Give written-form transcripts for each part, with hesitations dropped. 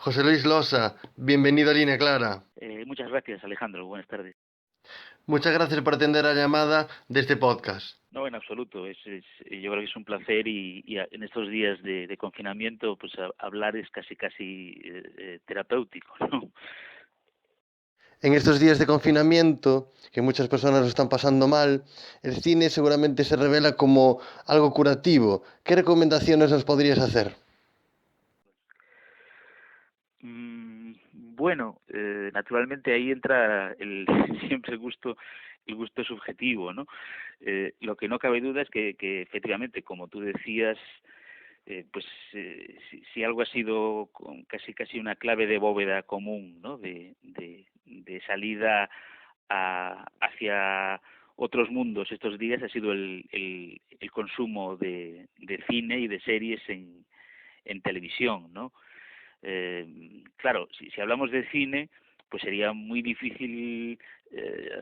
José Luis Losa, bienvenido a Línea Clara. Muchas gracias, Alejandro. Buenas tardes. Muchas gracias por atender la llamada de este podcast. No, en absoluto. Yo creo que es un placer en estos días de confinamiento, pues hablar es casi terapéutico, ¿no? En estos días de confinamiento, que muchas personas lo están pasando mal, el cine seguramente se revela como algo curativo. ¿Qué recomendaciones nos podrías hacer? Bueno, naturalmente ahí entra siempre el gusto subjetivo, ¿no? Lo que no cabe duda es que efectivamente, como tú decías, si algo ha sido casi una clave de bóveda común, ¿no? De salida hacia otros mundos estos días ha sido el consumo de cine y de series en televisión, ¿no? Claro, si hablamos de cine, pues sería muy difícil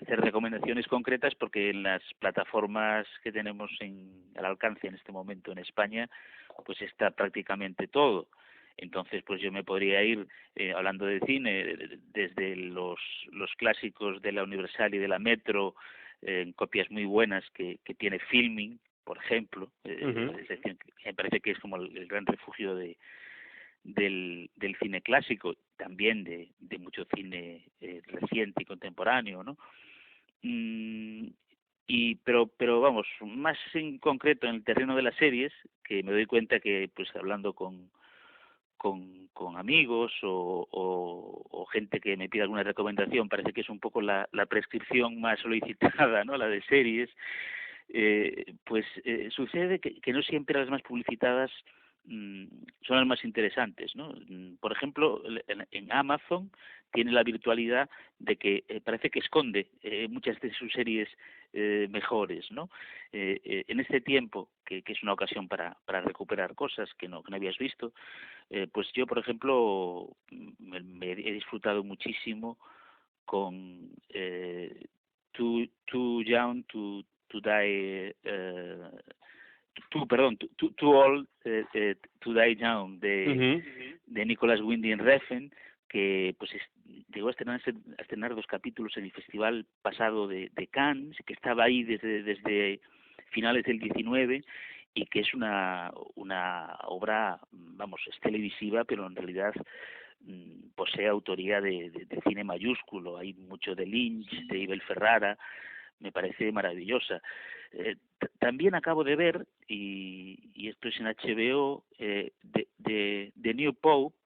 hacer recomendaciones concretas porque en las plataformas que tenemos al alcance en este momento en España, pues está prácticamente todo. Entonces, pues yo me podría ir hablando de cine desde los clásicos de la Universal y de la Metro, en copias muy buenas que tiene Filming, por ejemplo. Es decir, me parece que es como el gran refugio del cine clásico, también de mucho cine reciente y contemporáneo, ¿no? Mm, pero vamos, más en concreto en el terreno de las series, que me doy cuenta que pues hablando con amigos o gente que me pide alguna recomendación, parece que es un poco la prescripción más solicitada, ¿no? La de series. Sucede que no siempre las más publicitadas mm, son las más interesantes, ¿no? Por ejemplo, en Amazon tiene la virtualidad de que parece que esconde muchas de sus series mejores, ¿no? En este tiempo, que es una ocasión para recuperar cosas que no habías visto, pues yo, por ejemplo, me he disfrutado muchísimo con Too Young to Die, Too Old to Die Young de Nicholas Winding Refn, que pues llegó a estrenar 2 capítulos en el festival pasado de Cannes, que estaba ahí desde finales del 19 y que es una obra, vamos, es televisiva, pero en realidad posee autoría de cine mayúsculo. Hay mucho de Lynch, de Abel Ferrara, me parece maravillosa. También acabo de ver, y esto es en HBO, de New Pope,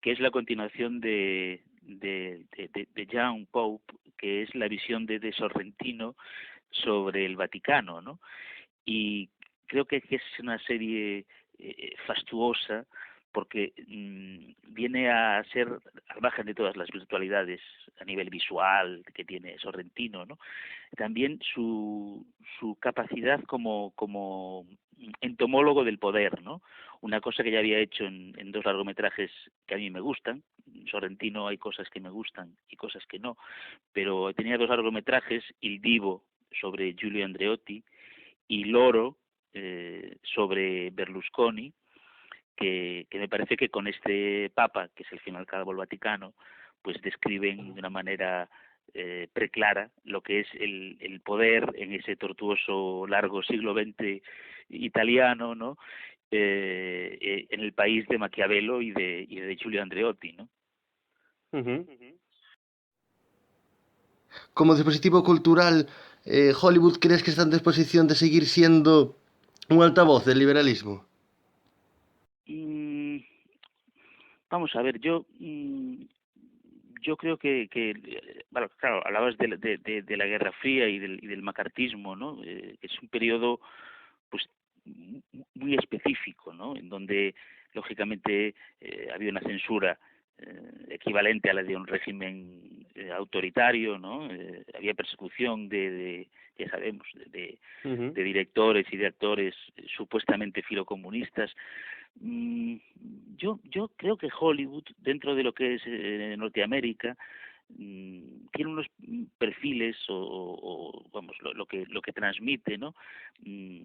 que es la continuación de Young Pope, que es la visión de Sorrentino sobre el Vaticano, ¿no? Y creo que es una serie fastuosa porque viene a ser al margen de todas las virtualidades a nivel visual que tiene Sorrentino, ¿no? También su capacidad como entomólogo del poder, ¿no? Una cosa que ya había hecho en 2 largometrajes que a mí me gustan. Sorrentino hay cosas que me gustan y cosas que no, pero tenía 2 largometrajes, Il Divo sobre Giulio Andreotti y Loro sobre Berlusconi, que me parece que con este Papa, que es el fin y al cabo el Vaticano, pues describen de una manera preclara lo que es el poder en ese tortuoso largo siglo XX italiano, ¿no? En el país de Maquiavelo y de Giulio Andreotti, ¿no? Como dispositivo cultural, ¿Hollywood crees que está en disposición de seguir siendo un altavoz del liberalismo? Mm, Vamos a ver, yo creo bueno, claro, hablabas de la Guerra Fría y del macartismo, ¿no? Es un periodo, pues, muy específico, ¿no? En donde, lógicamente, había una censura equivalente a la de un régimen autoritario, ¿no? Había persecución ya sabemos, de directores y de actores supuestamente filocomunistas. Mm, yo creo que Hollywood, dentro de lo que es Norteamérica, tiene unos perfiles vamos lo que transmite, ¿no? Mm,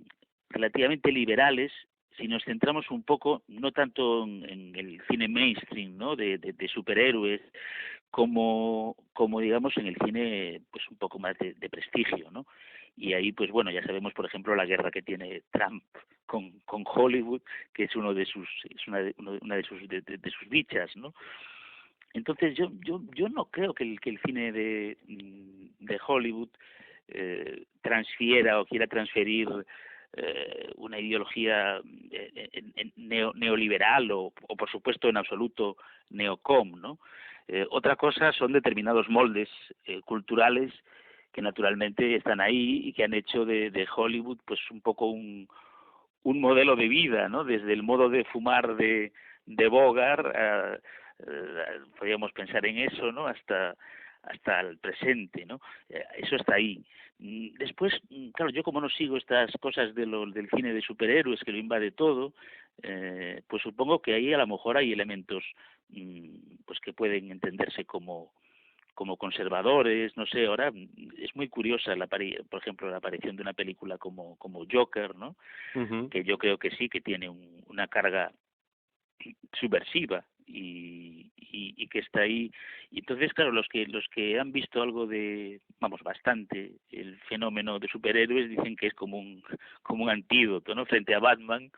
Relativamente liberales si nos centramos un poco, no tanto en el cine mainstream, ¿no? De superhéroes, como digamos en el cine pues un poco más de prestigio, ¿no? Y ahí pues bueno, ya sabemos por ejemplo la guerra que tiene Trump con Hollywood, que es uno de sus es una de sus dichas, ¿no? Entonces yo no creo que el cine de Hollywood transfiera o quiera transferir una ideología neoliberal o por supuesto en absoluto neocom, ¿no? Otra cosa son determinados moldes culturales que naturalmente están ahí y que han hecho de Hollywood pues un poco un modelo de vida, ¿no? Desde el modo de fumar de Bogart, podríamos pensar en eso, ¿no? Hasta el presente, ¿no? Eso está ahí. Después, claro, yo como no sigo estas cosas del cine de superhéroes que lo invade todo, pues supongo que ahí a lo mejor hay elementos pues que pueden entenderse como conservadores, no sé, ahora es muy curiosa por ejemplo la aparición de una película como Joker, ¿no? Ujú. Que yo creo que sí que tiene una carga subversiva y que está ahí. Y entonces, claro, los que han visto algo de, vamos, bastante el fenómeno de superhéroes dicen que es como un antídoto, ¿no? Frente a Batman,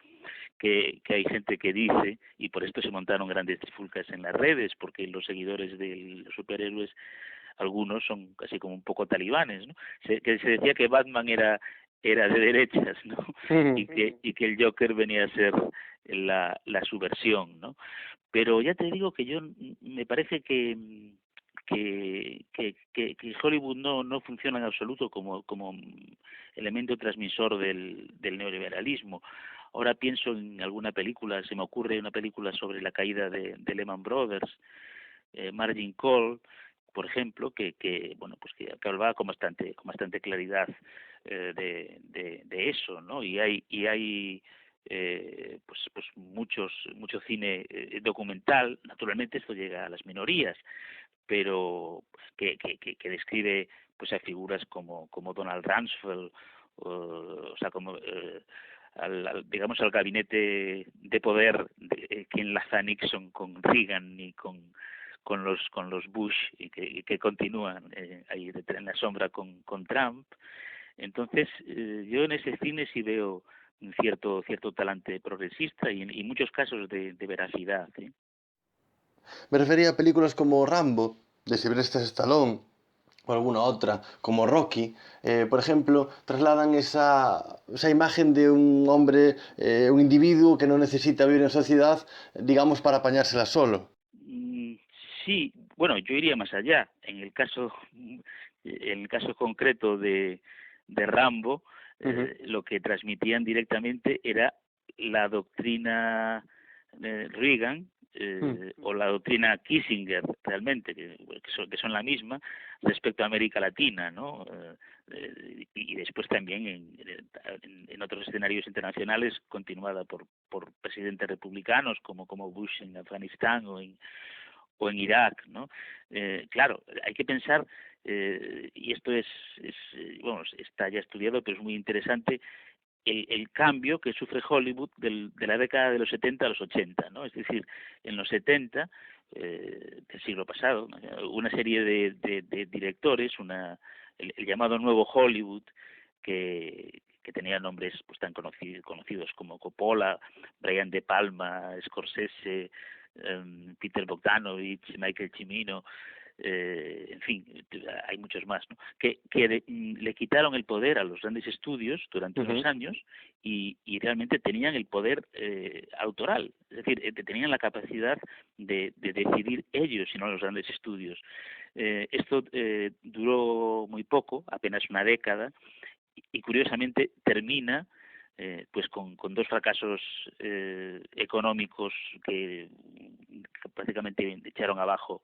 que hay gente que dice, y por esto se montaron grandes trifulcas en las redes, porque los seguidores de los superhéroes, algunos son casi como un poco talibanes, ¿no? Que se decía que Batman era de derechas, ¿no? Ujú. Y que el Joker venía a ser la subversión, ¿no? Pero ya te digo que me parece que Hollywood no funciona en absoluto como elemento transmisor del neoliberalismo. Ahora pienso en alguna película, se me ocurre una película sobre la caída de Lehman Brothers, Margin Call, por ejemplo, que bueno, pues que hablaba con bastante claridad de eso, ¿no? Y hay pues mucho cine documental. Naturalmente esto llega a las minorías, pero que describe pues a figuras como Donald Rumsfeld, o sea, como digamos al gabinete de poder que enlaza a Nixon con Reagan y con los Bush y que continúan ahí en la sombra con Trump. Entonces yo en ese cine sí veo un cierto talante progresista y en muchos casos de veracidad, ¿eh? Me refería a películas como Rambo, de Sylvester Stallone, o alguna otra, como Rocky. Por ejemplo, trasladan esa imagen de un hombre, un individuo que no necesita vivir en sociedad, digamos, para apañársela solo. Mm, Sí, bueno, yo iría más allá. En el caso concreto de Rambo, Ujú, lo que transmitían directamente era la doctrina Reagan mm. o la doctrina Kissinger, realmente, que son la misma respecto a América Latina, ¿no? Y después también en otros escenarios internacionales continuada por presidentes republicanos como Bush en Afganistán o en Irak, ¿no? Claro, hay que pensar, y esto bueno, está ya estudiado, pero es muy interesante, el cambio que sufre Hollywood de la década de los 70 a los 80, ¿no? Es decir, en los 70 del siglo pasado, ¿no? Una serie de directores, el llamado Nuevo Hollywood, que tenía nombres pues tan conocidos como Coppola, Brian De Palma, Scorsese, Peter Bogdanovich, Michael Cimino, en fin, hay muchos más, ¿no? Que le quitaron el poder a los grandes estudios durante unos Ujú. años y realmente tenían el poder autoral, es decir, tenían la capacidad de decidir ellos y no los grandes estudios. Esto duró muy poco, apenas una década, y curiosamente termina pues con dos fracasos económicos que prácticamente echaron abajo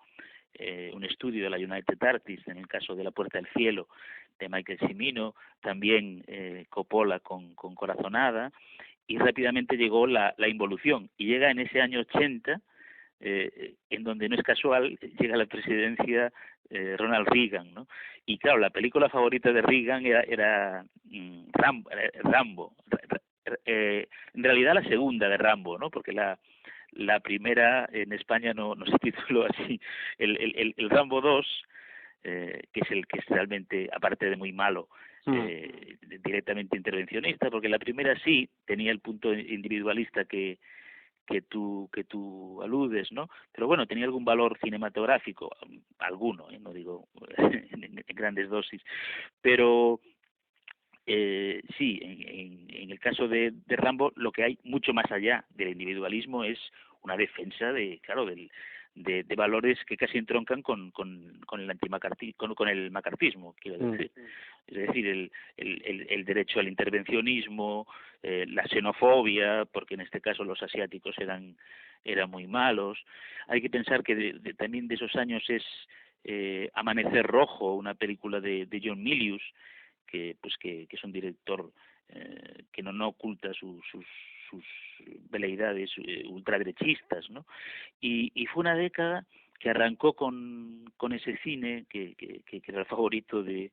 un estudio de la United Artists, en el caso de La Puerta del Cielo de Michael Cimino, también Coppola con Corazonada, y rápidamente llegó la involución, y llega en ese año 80, en donde no es casual, llega a la presidencia Ronald Reagan, ¿no? Y claro, la película favorita de Reagan era Rambo, en realidad la segunda de Rambo, ¿no? Porque la primera en España no se tituló así. El Rambo 2, que es el que es realmente, aparte de muy malo, Mm. directamente intervencionista, porque la primera sí tenía el punto individualista que tú aludes, ¿no? Pero bueno, tenía algún valor cinematográfico, alguno, no digo en grandes dosis, pero sí, en el caso de Rambo, lo que hay mucho más allá del individualismo es una defensa claro, de valores que casi entroncan con el con el macartismo, quiero Mm. decir. Es decir, el derecho al intervencionismo, la xenofobia, porque en este caso los asiáticos eran muy malos. Hay que pensar que también de esos años es Amanecer Rojo, una película de John Milius, que es un director que no oculta sus veleidades ultraderechistas, ¿no? Y fue una década que arrancó con ese cine que era el favorito de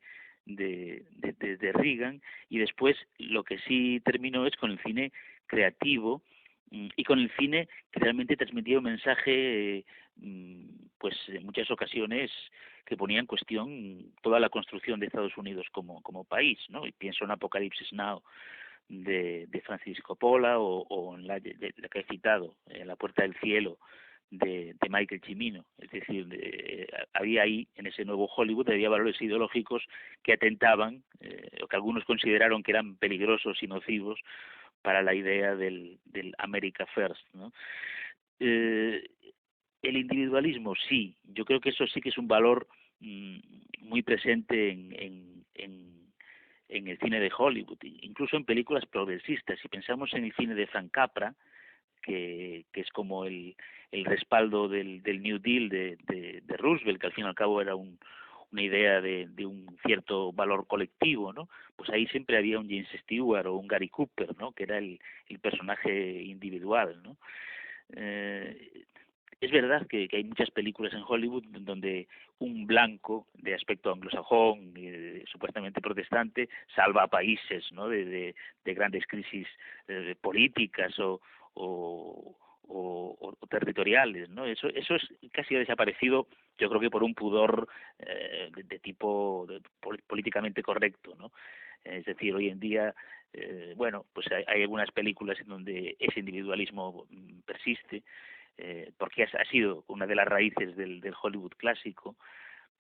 Reagan, y después lo que sí terminó es con el cine creativo, y con el cine que realmente transmitía un mensaje pues en muchas ocasiones que ponía en cuestión toda la construcción de Estados Unidos como país, ¿no? Y pienso en Apocalipsis Now de Francis Coppola, o en la que he citado, en La Puerta del Cielo de Michael Cimino. Es decir, había ahí, en ese nuevo Hollywood, había valores ideológicos que atentaban, o que algunos consideraron que eran peligrosos y nocivos para la idea del America First, ¿no? Eh, el individualismo, sí, yo creo que eso sí que es un valor muy presente en el cine de Hollywood, incluso en películas progresistas. Si pensamos en el cine de Frank Capra, que es como el respaldo del New Deal de Roosevelt, que al fin y al cabo era una idea de un cierto valor colectivo, ¿no? Pues ahí siempre había un James Stewart o un Gary Cooper, ¿no? Que era el personaje individual, ¿no? Es verdad que hay muchas películas en Hollywood donde un blanco de aspecto anglosajón, supuestamente protestante, salva a países, ¿no? de grandes crisis políticas o territoriales, ¿no? Eso es casi ha desaparecido, yo creo que por un pudor de tipo políticamente correcto, ¿no? Es decir, hoy en día, bueno, pues hay algunas películas en donde ese individualismo persiste, porque ha sido una de las raíces del Hollywood clásico,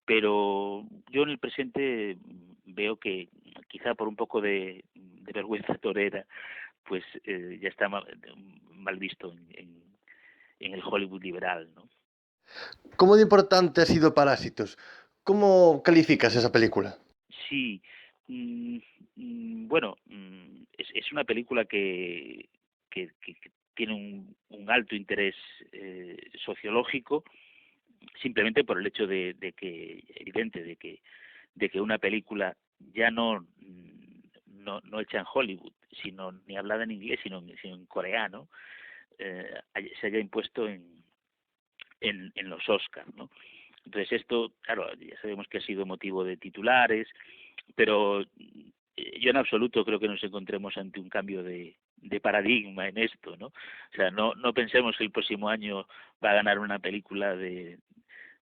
pero yo en el presente veo que quizá por un poco de vergüenza torera, pues ya está mal visto en el Hollywood liberal, ¿no? ¿Cómo de importante ha sido Parásitos? ¿Cómo calificas esa película? Sí, bueno, es una película que tiene un alto interés sociológico, simplemente por el hecho de que, evidente, de que una película ya no hecha en Hollywood, sino ni hablada en inglés, sino en coreano, se haya impuesto en los Oscars, ¿no? Entonces esto, claro, ya sabemos que ha sido motivo de titulares, pero yo en absoluto creo que nos encontremos ante un cambio de paradigma en esto, ¿no? O sea, no pensemos que el próximo año va a ganar una película de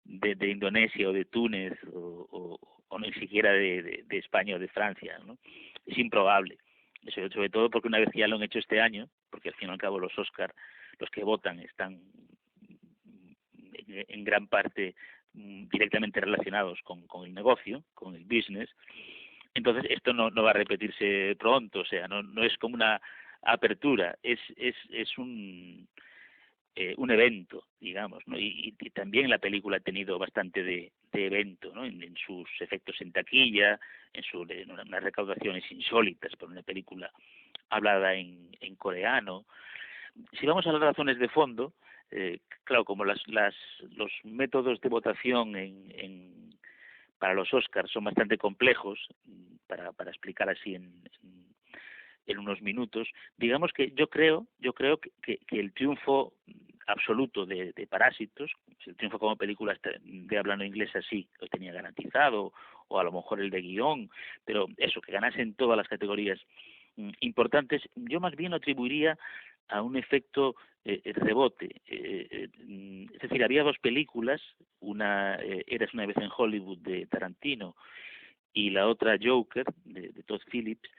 Indonesia o de Túnez o ni siquiera de España o de Francia, ¿no? Es improbable. Sobre todo porque una vez que ya lo han hecho este año, porque al fin y al cabo los Oscar, los que votan están en gran parte directamente relacionados con el negocio, con el business. Entonces esto no va a repetirse pronto, o sea, no es como una apertura, es un evento, digamos, ¿no? Y también la película ha tenido bastante de evento, ¿no? En sus efectos en taquilla, en unas recaudaciones insólitas por una película hablada en coreano. Si vamos a las razones de fondo, claro, como los métodos de votación para los Oscars son bastante complejos, para explicar así en unos minutos, digamos que yo creo que el triunfo absoluto de Parásitos, el triunfo como película de hablando inglesa sí lo tenía garantizado, o a lo mejor el de guión, pero eso, que ganase en todas las categorías importantes. Yo más bien lo atribuiría a un efecto rebote. Es decir, había dos películas, una Eras una vez en Hollywood de Tarantino y la otra Joker de Todd Phillips,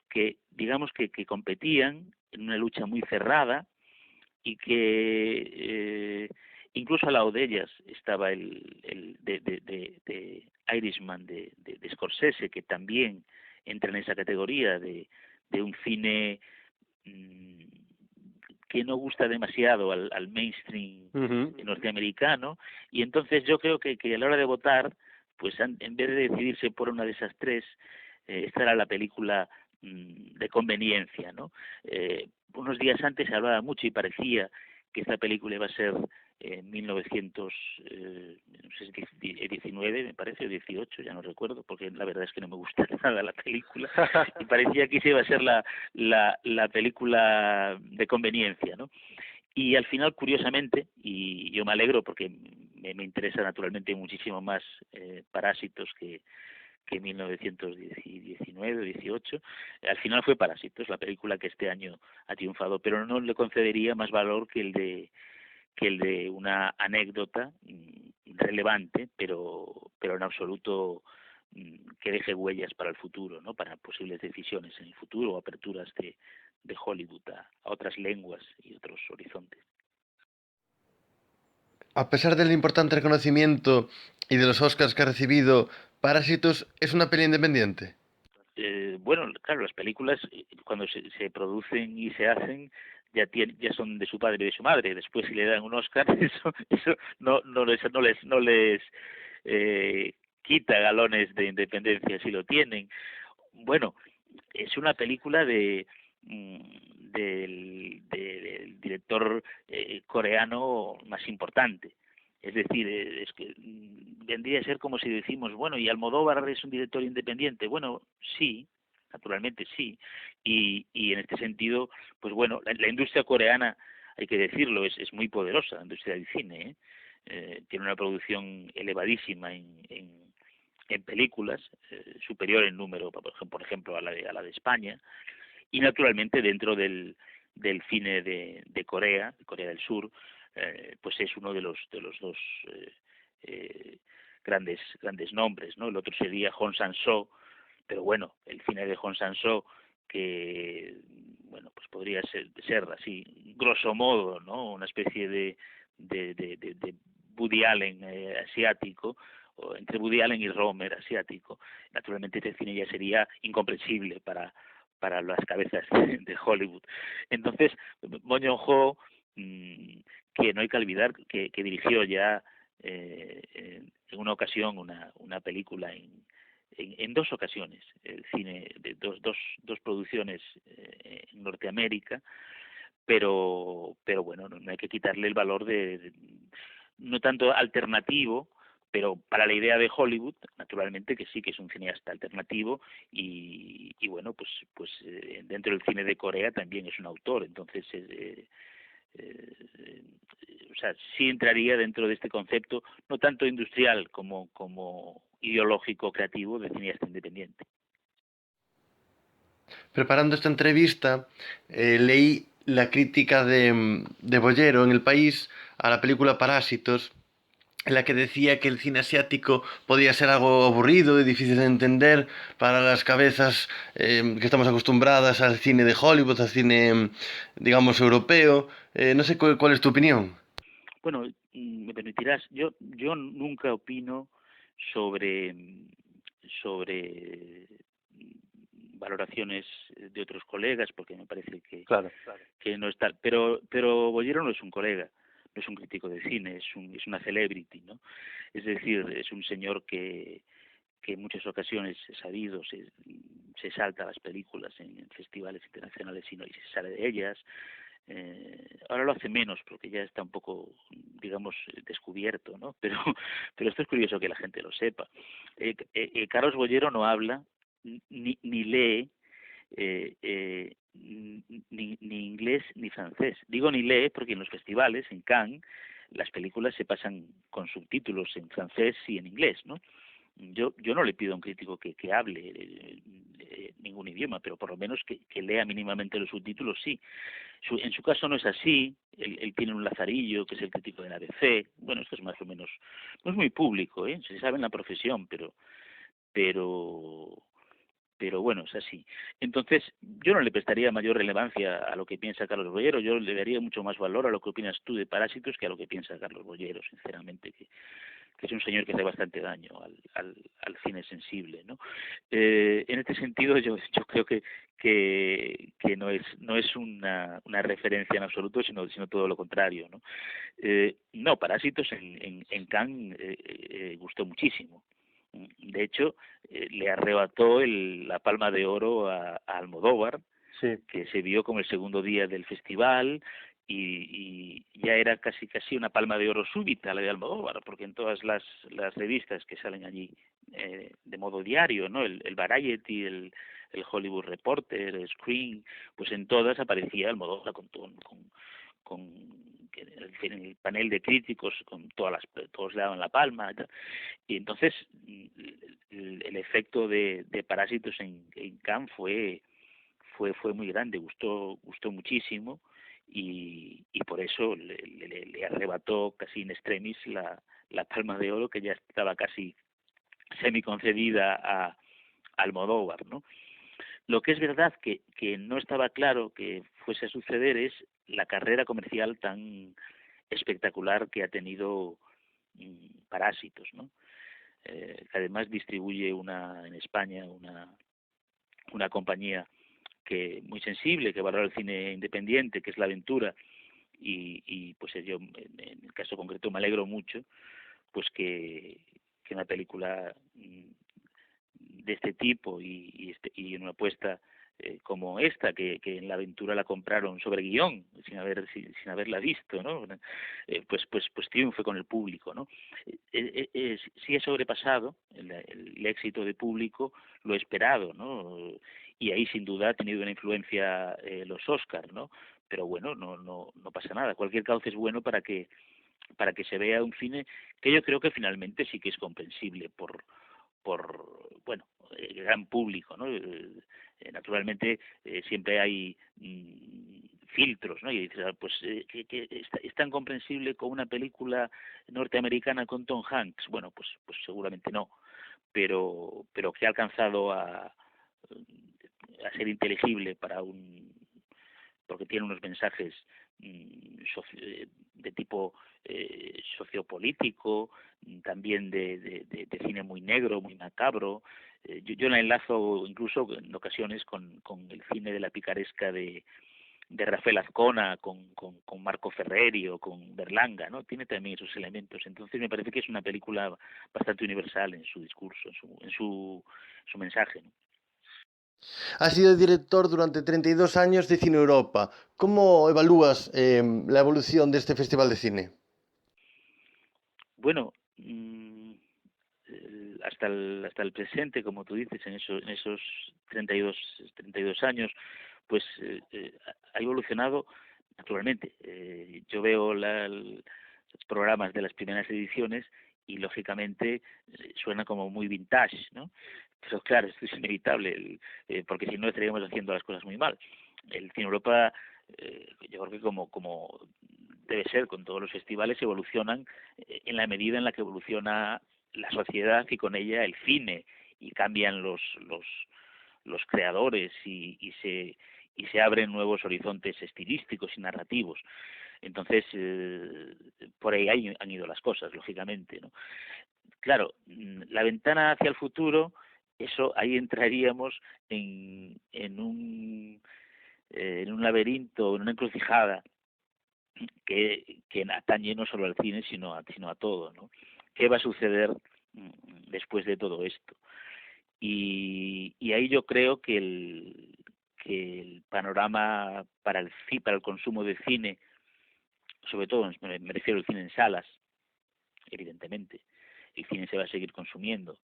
que digamos que competían en una lucha muy cerrada y que incluso al lado de ellas estaba el de Irishman de Scorsese, que también entra en esa categoría de un cine mmm, que no gusta demasiado al mainstream norteamericano, y entonces yo creo que a la hora de votar, pues en vez de decidirse por una de esas tres, esta era la película de conveniencia, ¿no? Unos días antes se hablaba mucho y parecía que esta película iba a ser en 1919, me parece, o 18, ya no recuerdo, porque la verdad es que no me gusta nada la película, y parecía que esa iba a ser la película de conveniencia, ¿no? Y al final, curiosamente, y yo me alegro porque me interesa naturalmente muchísimo más Parásitos que 1919 o 18, al final fue Parásitos, la película que este año ha triunfado, pero no le concedería más valor que el de una anécdota relevante, pero en absoluto que deje huellas para el futuro, ¿no? Para posibles decisiones en el futuro o aperturas de Hollywood a otras lenguas y otros horizontes. A pesar del importante reconocimiento y de los Oscars que ha recibido, Parásitos es una peli independiente. Bueno, claro, las películas cuando se producen y se hacen ya son de su padre y de su madre. Después si le dan un Oscar, eso no les quita galones de independencia si lo tienen. Bueno, es una película del director coreano más importante. Es decir, es que vendría a ser como si decimos, bueno, ¿y Almodóvar es un director independiente? Bueno, sí, naturalmente sí. Y en este sentido, pues bueno, la industria coreana, hay que decirlo, es muy poderosa, la industria del cine, ¿eh? Tiene una producción elevadísima en películas, superior en número, por ejemplo, a la de España, y naturalmente dentro del cine de Corea, de Corea del Sur, pues es uno de los dos grandes nombres, ¿no? El otro sería Hong Sang-soo, pero bueno, el cine de Hong Sang-soo, que bueno, pues podría ser así, grosso modo, ¿no? Una especie de Woody Allen asiático, o entre Woody Allen y Romer asiático. Naturalmente este cine ya sería incomprensible para las cabezas de Hollywood. Entonces, Bong Joon-ho, que no hay que olvidar que dirigió ya en una ocasión una película en dos ocasiones, el cine de dos producciones en Norteamérica, pero bueno, no hay que quitarle el valor no tanto alternativo, pero para la idea de Hollywood, naturalmente que sí que es un cineasta alternativo y bueno, pues dentro del cine de Corea también es un autor, entonces o sea, sí entraría dentro de este concepto, no tanto industrial como ideológico creativo de cineasta independiente. Preparando esta entrevista, leí la crítica de Bollero en El País a la película Parásitos, en la que decía que el cine asiático podía ser algo aburrido y difícil de entender para las cabezas que estamos acostumbradas al cine de Hollywood, al cine, digamos, europeo. No sé cuál es tu opinión. Bueno, me permitirás, yo nunca opino sobre sobre valoraciones de otros colegas porque me parece Claro. que no está, pero Bollero no es un colega, no es un crítico de cine, es una celebrity, ¿no? Es decir, es un señor que en muchas ocasiones he sabido se salta las películas en festivales internacionales y se sale de ellas. Ahora lo hace menos porque ya está un poco, digamos, descubierto, ¿no? Pero esto es curioso que la gente lo sepa. Carlos Bollero no habla ni lee ni inglés ni francés. Digo ni lee porque en los festivales, en Cannes, las películas se pasan con subtítulos en francés y en inglés, ¿no? yo no le pido a un crítico que hable ningún idioma, pero por lo menos que lea mínimamente los subtítulos, sí. En su caso no es así, él tiene un Lazarillo, que es el crítico de la ABC, bueno, esto es más o menos, no es muy público, se sabe en la profesión, pero pero bueno, es así. Entonces, yo no le prestaría mayor relevancia a lo que piensa Carlos Bollero, yo le daría mucho más valor a lo que opinas tú de Parásitos que a lo que piensa Carlos Bollero, sinceramente, que es un señor que hace bastante daño al cine sensible, ¿no? En este sentido, yo creo que no es una referencia en absoluto, sino todo lo contrario, ¿no? No, Parásitos en Cannes gustó muchísimo. De hecho, le arrebató la Palma de Oro a Almodóvar, Sí. que se vio como el segundo día del festival y ya era casi una Palma de Oro súbita la de Almodóvar, porque en todas las revistas que salen allí de modo diario, ¿no? El Variety, el Hollywood Reporter, el Screen, pues en todas aparecía Almodóvar con en el panel de críticos con todos le daban la palma y entonces el efecto de Parásitos en Cannes fue muy grande, gustó muchísimo y por eso le arrebató casi in extremis la Palma de Oro, que ya estaba casi semi concedida a Almodóvar, ¿no? Lo que es verdad que no estaba claro que fuese a suceder es la carrera comercial tan espectacular que ha tenido Parásitos, ¿no? Que además distribuye en España una compañía que muy sensible, que valora el cine independiente, que es La Aventura, y pues yo en el caso concreto me alegro mucho pues que una película de este tipo y una apuesta como esta, que en La Aventura la compraron sobre guión, sin haberla visto, ¿no? Pues triunfe con el público, ¿no? Sí ha sobrepasado el éxito de público lo esperado, ¿no? Y ahí sin duda ha tenido una influencia los Oscars, ¿no? Pero bueno, no pasa nada. Cualquier cauce es bueno para que se vea un cine que yo creo que finalmente sí que es comprensible por bueno, el gran público, ¿no? Naturalmente siempre hay filtros, ¿no? Y dices, pues que es tan comprensible con una película norteamericana con Tom Hanks. Bueno, pues seguramente no, pero que ha alcanzado a ser inteligible porque tiene unos mensajes de tipo sociopolítico, también de cine muy negro, muy macabro. Yo la enlazo incluso en ocasiones con el cine de la picaresca de Rafael Azcona, con Marco Ferreri o con Berlanga, ¿no? Tiene también esos elementos. Entonces me parece que es una película bastante universal en su discurso, en su mensaje, ¿no? Ha sido director durante 32 años de Cine Europa. ¿Cómo evalúas la evolución de este festival de cine? Bueno, hasta el presente, como tú dices, en esos 32 años, pues ha evolucionado naturalmente. Yo veo los programas de las primeras ediciones y lógicamente suena como muy vintage, ¿no? Pero claro, esto es inevitable, porque si no estaríamos haciendo las cosas muy mal. El Cine Europa, yo creo que como debe ser con todos los festivales, evolucionan en la medida en la que evoluciona la sociedad y con ella el cine y cambian los creadores y se abren nuevos horizontes estilísticos y narrativos. Entonces, por ahí han ido las cosas, lógicamente, ¿no? Claro, la ventana hacia el futuro, eso ahí entraríamos en un laberinto, en una encrucijada que atañe no solo al cine, sino a todo, ¿no? ¿Qué va a suceder después de todo esto? Y ahí yo creo que el panorama para el consumo de cine, sobre todo me refiero al cine en salas, evidentemente, el cine se va a seguir consumiendo,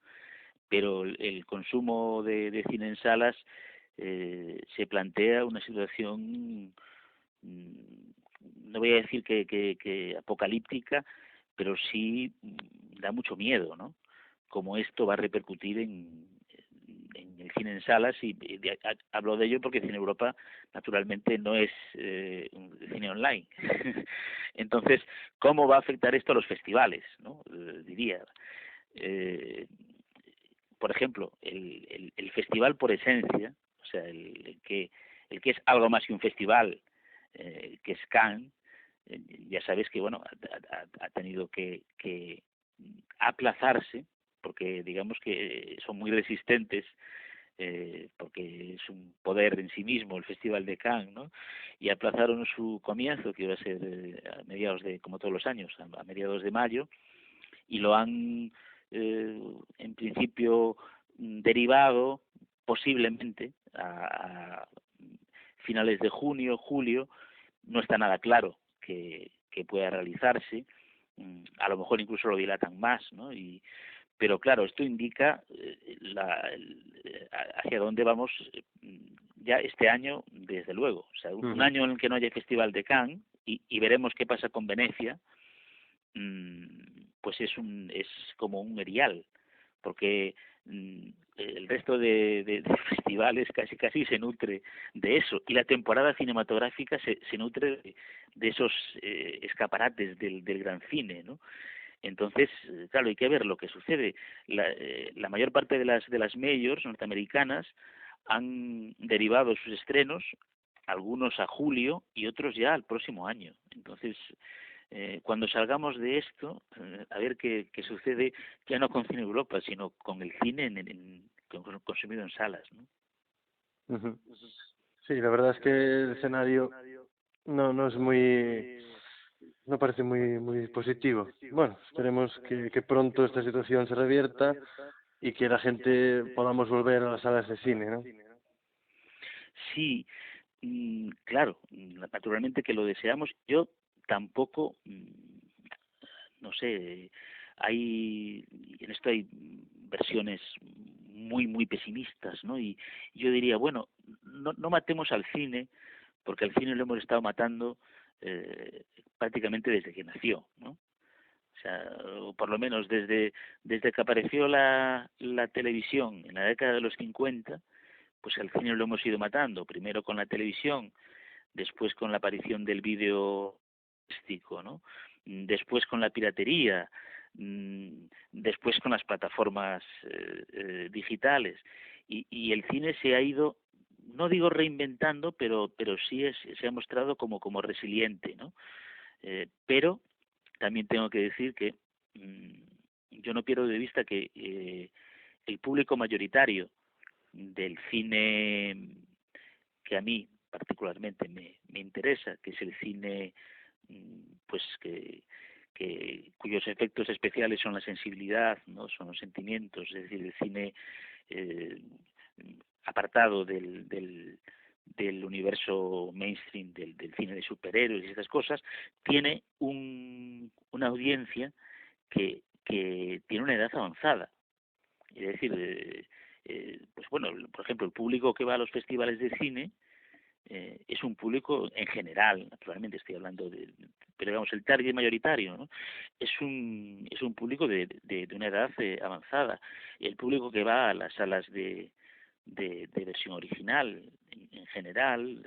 pero el consumo de cine en salas se plantea una situación, no voy a decir que apocalíptica, pero sí da mucho miedo, ¿no? cómo esto va a repercutir en el cine en salas, y hablo de ello porque Cine Europa naturalmente no es un cine online. Entonces, ¿cómo va a afectar esto a los festivales, ¿no? Diría. Eh, por ejemplo, el festival por esencia, o sea, el que es algo más que un festival, que es Cannes, ya sabes que bueno ha tenido que aplazarse, porque digamos que son muy resistentes, porque es un poder en sí mismo el Festival de Cannes, ¿no? Y aplazaron su comienzo, que iba a ser a mediados de, como todos los años, a mediados de mayo, y lo han en principio derivado posiblemente a finales de junio, julio. No está nada claro que pueda realizarse, a lo mejor incluso lo dilatan más, ¿no? Pero claro, esto indica hacia dónde vamos ya este año, desde luego. O sea, un año en el que no haya Festival de Cannes, y veremos qué pasa con Venecia, pues es como un erial, porque el resto de festivales casi se nutre de eso, y la temporada cinematográfica se nutre de esos escaparates del gran cine, ¿no? Entonces, claro, hay que ver lo que sucede. La mayor parte de las majors norteamericanas han derivado sus estrenos, algunos a julio y otros ya al próximo año. Entonces, cuando salgamos de esto, a ver qué sucede, ya no con Cine Europa, sino con el cine consumido en salas, ¿no? Ujú. Sí, la verdad es que el escenario no es no parece muy positivo. Bueno, esperemos que pronto esta situación se revierta y que la gente podamos volver a las salas de cine, ¿no? Sí, claro, naturalmente que lo deseamos. Yo tampoco, no sé, en esto hay versiones muy pesimistas, ¿no? Y yo diría, bueno, no matemos al cine, porque al cine lo hemos estado matando prácticamente desde que nació, ¿no? O sea, o por lo menos desde que apareció la televisión en la década de los 50, pues al cine lo hemos ido matando, primero con la televisión, después con la aparición del vídeo artístico, ¿no? Después con la piratería, después con las plataformas digitales, y el cine se ha ido, no digo reinventando, pero sí se ha mostrado como resiliente, ¿no? Pero también tengo que decir que yo no pierdo de vista que el público mayoritario del cine que a mí particularmente me interesa, que es el cine pues cuyos efectos especiales son la sensibilidad, no son los sentimientos, es decir, el cine eh, apartado del universo mainstream del cine de superhéroes y estas cosas, tiene una audiencia que tiene una edad avanzada. Es decir, pues bueno, por ejemplo, el público que va a los festivales de cine es un público en general, naturalmente estoy hablando pero digamos el target mayoritario, ¿no? Es un público de una edad avanzada. El público que va a las salas de versión original, en general,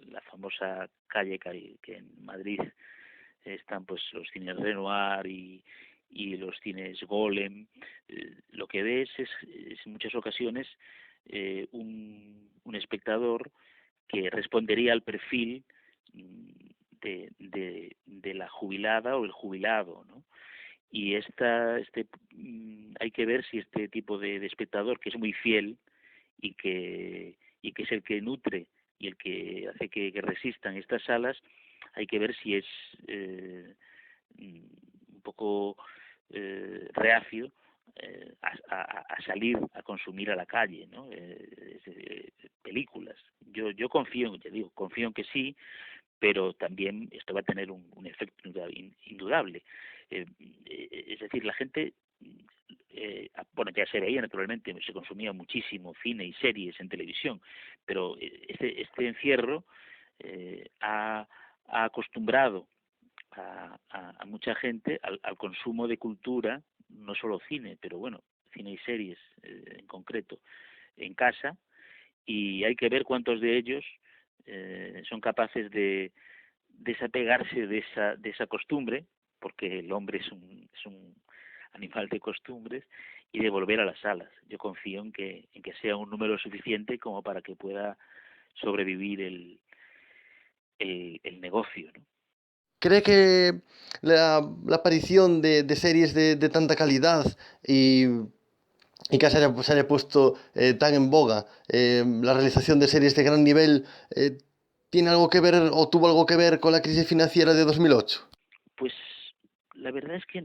la famosa calle que en Madrid están pues los cines Renoir y los cines Golem, lo que ves es en muchas ocasiones un espectador que respondería al perfil de la jubilada o el jubilado, ¿no? Y hay que ver si este tipo de espectador, que es muy fiel y que es el que nutre y el que hace que resistan estas salas, hay que ver si es un poco reacio a salir a consumir a la calle, ¿no? Películas. Yo confío, ya digo, confío en que sí, pero también esto va a tener un efecto indudable. Es decir, la gente, bueno, ya se veía naturalmente, se consumía muchísimo cine y series en televisión, pero este encierro ha acostumbrado a mucha gente al consumo de cultura, no solo cine, pero bueno, cine y series en concreto, en casa, y hay que ver cuántos de ellos son capaces de desapegarse de esa costumbre, porque el hombre es un animal de costumbres, y de volver a las salas. Yo confío en que sea un número suficiente como para que pueda sobrevivir el negocio, ¿no? ¿Cree que la aparición de series de tanta calidad y que se haya puesto tan en boga la realización de series de gran nivel tiene algo que ver o tuvo algo que ver con la crisis financiera de 2008? Pues la verdad es que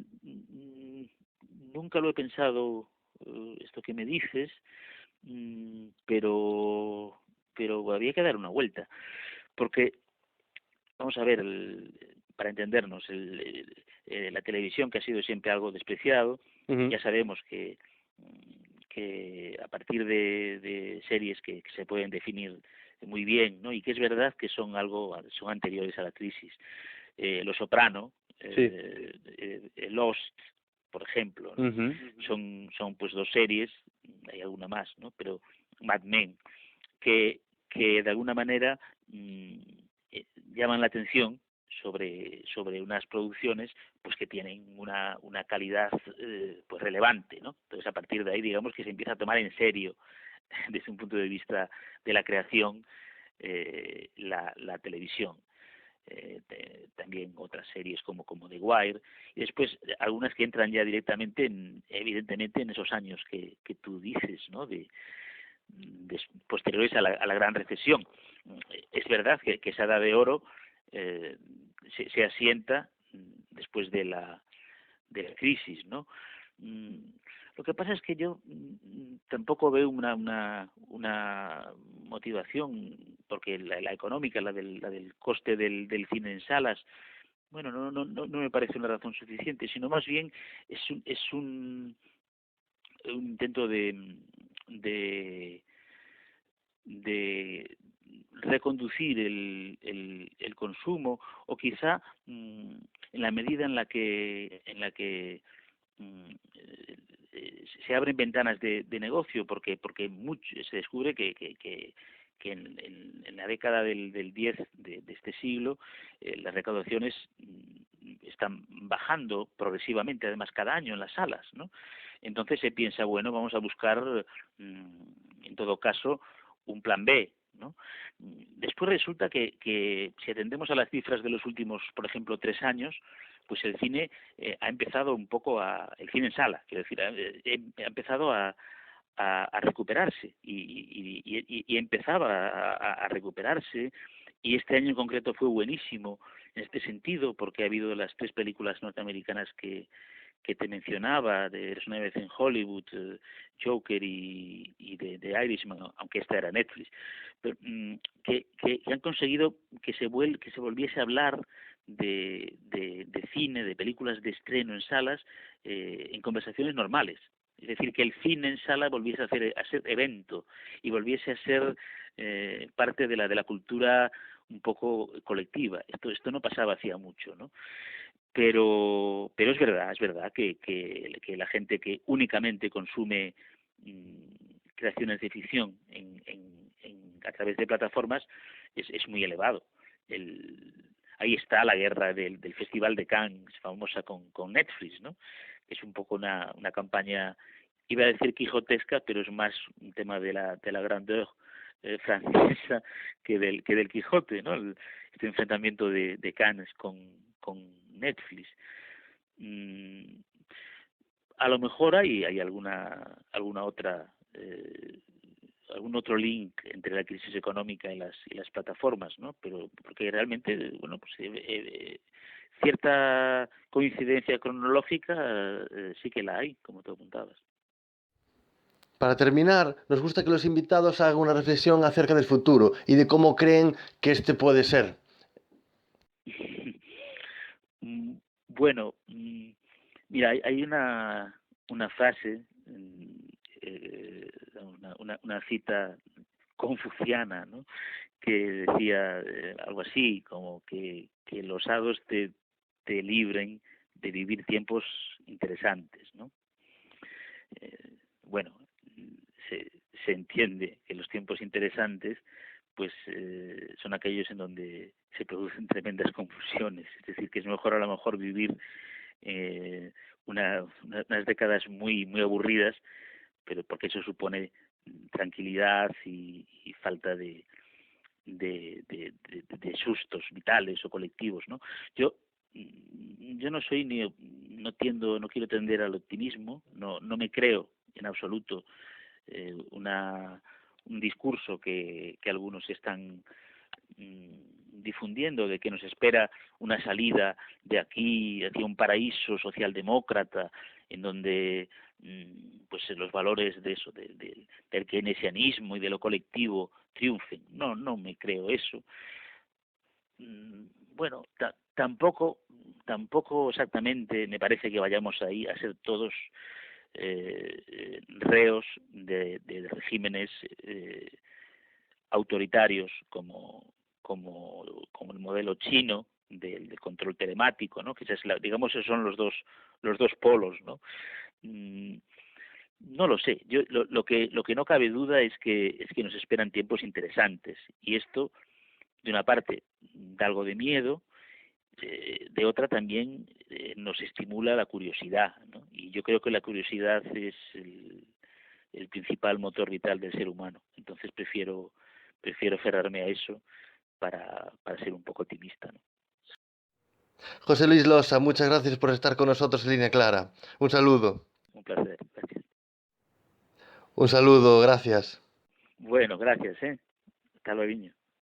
nunca lo he pensado, esto que me dices, pero había que dar una vuelta, porque vamos a ver, para entendernos, la televisión, que ha sido siempre algo despreciado, Ujú. ya sabemos que a partir de series que se pueden definir muy bien, ¿no? Y que es verdad que son anteriores a la crisis. Los Soprano, Sí. Lost, por ejemplo, ¿no? Ujú. Son pues dos series, hay alguna más, ¿no? Pero Mad Men, que, que de alguna manera llaman la atención sobre unas producciones pues que tienen una calidad pues relevante, ¿no? Entonces a partir de ahí digamos que se empieza a tomar en serio desde un punto de vista de la creación la televisión. También otras series como The Wire, y después algunas que entran ya directamente evidentemente en esos años que tú dices, ¿no? Posteriores a la gran recesión. Es verdad que esa edad de oro se asienta después de la crisis, ¿no? Mm, Lo que pasa es que yo tampoco veo una motivación, porque la económica, la del coste del cine en salas, bueno, no me parece una razón suficiente, sino más bien un intento de, de reconducir el consumo, o quizá en la medida en la que se abren ventanas de negocio, porque se descubre que en la década del 10 de este siglo las recaudaciones están bajando progresivamente, además cada año en las salas, ¿no? Entonces se piensa, bueno, vamos a buscar en todo caso un plan B, ¿no? Después resulta que si atendemos a las cifras de los últimos, por ejemplo, 3 años, pues el cine ha empezado un poco el cine en sala, quiero decir, ha empezado a recuperarse y empezaba a recuperarse, y este año en concreto fue buenísimo en este sentido, porque ha habido las 3 películas norteamericanas que te mencionaba, de Eres una vez en Hollywood, Joker y de Irishman, aunque esta era Netflix, pero, que han conseguido que se volviese a hablar de cine, de películas de estreno en salas, en conversaciones normales. Es decir, que el cine en sala volviese a ser evento y volviese a ser parte de la cultura un poco colectiva. Esto no pasaba hacía mucho, ¿no? Pero es verdad que la gente que únicamente consume creaciones de ficción a través de plataformas es muy elevado. Ahí está la guerra del Festival de Cannes, famosa con Netflix, ¿no? Es un poco una campaña, iba a decir quijotesca, pero es más un tema de la grandeur francesa que del Quijote, ¿no? Este enfrentamiento de Cannes con Netflix. Mm, a lo mejor hay alguna otra algún otro link entre la crisis económica y las plataformas, ¿no? Pero porque realmente, bueno, pues cierta coincidencia cronológica sí que la hay, como tú apuntabas. Para terminar, nos gusta que los invitados hagan una reflexión acerca del futuro y de cómo creen que este puede ser. Mm, Bueno, mira, hay una frase, una cita confuciana, ¿no? Que decía algo así, como que los hados te libren de vivir tiempos interesantes, ¿no? bueno, se, se entiende que los tiempos interesantes pues son aquellos en donde se producen tremendas confusiones, es decir, que es mejor a lo mejor vivir eh, unas décadas muy aburridas, pero porque eso supone tranquilidad y falta de sustos vitales o colectivos, ¿no? Yo yo no soy ni no quiero tender al optimismo, no me creo en absoluto un discurso que algunos están difundiendo de que nos espera una salida de aquí hacia un paraíso socialdemócrata en donde pues los valores de eso del keynesianismo y de lo colectivo triunfen. No me creo eso. Bueno, tampoco exactamente me parece que vayamos ahí a ser todos reos de regímenes autoritarios como el modelo chino del control telemático, ¿no? Que esa es digamos esos son los dos polos, ¿no? Mm, no lo sé. Yo lo que no cabe duda es que nos esperan tiempos interesantes y esto de una parte da algo de miedo, de otra también nos estimula la curiosidad, ¿no? Y yo creo que la curiosidad es el principal motor vital del ser humano. Entonces prefiero aferrarme a eso para ser un poco optimista, ¿no? José Luis Losa, muchas gracias por estar con nosotros en Línea Clara. Un saludo. Un placer, gracias. Un saludo, gracias. Bueno, gracias, Hasta luego.